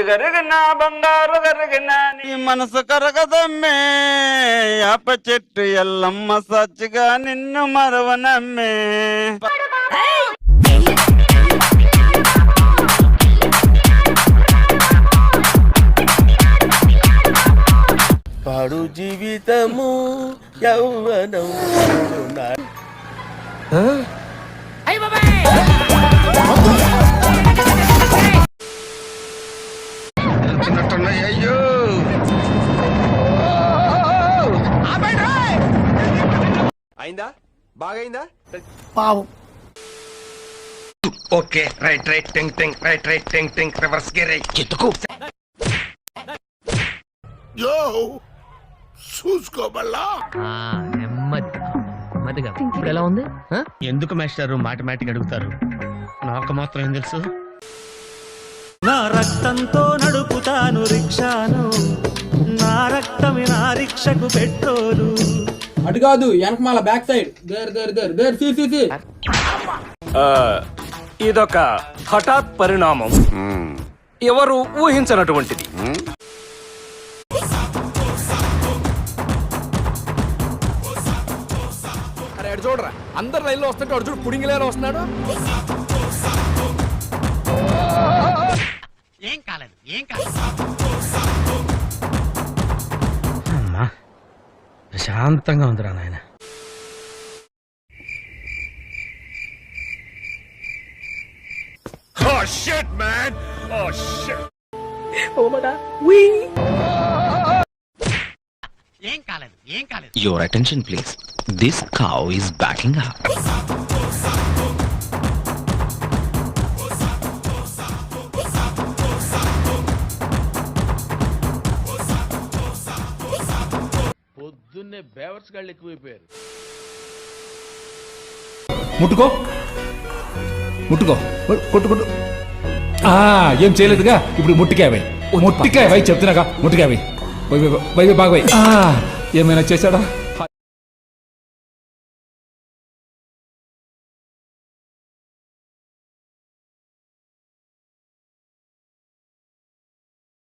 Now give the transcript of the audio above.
కరిగిన బంగారు కరిగిన నీ మనసు కరగదమ్మే యాప చెట్టు ఎల్లమ్మ సచ్చిగా నిన్ను మరవనమ్మే. పాడు జీవితము యౌవనం అయ్యో అయిందా బాగైందా పావు ఓకే రైట్ రైట్ టింగ్ టింగ్ రైట్ రైట్ టింగ్ టింగ్ రివర్స్ గేర్ ఎత్తుకు యో చూసుకోబల్లా నెమ్మదిగా ఇప్పుడు ఎలా ఉంది? ఎందుకు మాస్టారు మాటిమాటికి అడుగుతారు? నాకు మాత్రం ఏం తెలుసు? నా రక్తంతో నడుపుతాను రిక్షాను, నా రక్తమే నా రిక్షకు పెట్రోలు. అటు కాదు వెనకమాల బ్యాక్ సైడ్ దేర్ సి ఇదొక హఠాత్ పరిణామం, ఎవరు ఊహించనటువంటిది. అరే అటు చూడరా, అందరు రైల్లో వస్తుంటే అటు చూడు పుడింగిలేరు వస్తున్నాడు. ఏం కాలేదు అమ్మా ప్రశాంతంగా ఉందిరా నాయన. Oh shit man, oh shit. ఏం కాలేదు Your attention please. This cow is backing up. పొద్దున్నే బేవర్స్ గాళ్ళు ఎక్కువైపోయారు. ముట్టుకో కొట్టు. ఏం చేయలేదుగా, ఇప్పుడు ముట్టికాయ చెప్తున్నాగా, ముట్టికాయ బాగా ఏమైనా చేశాడా?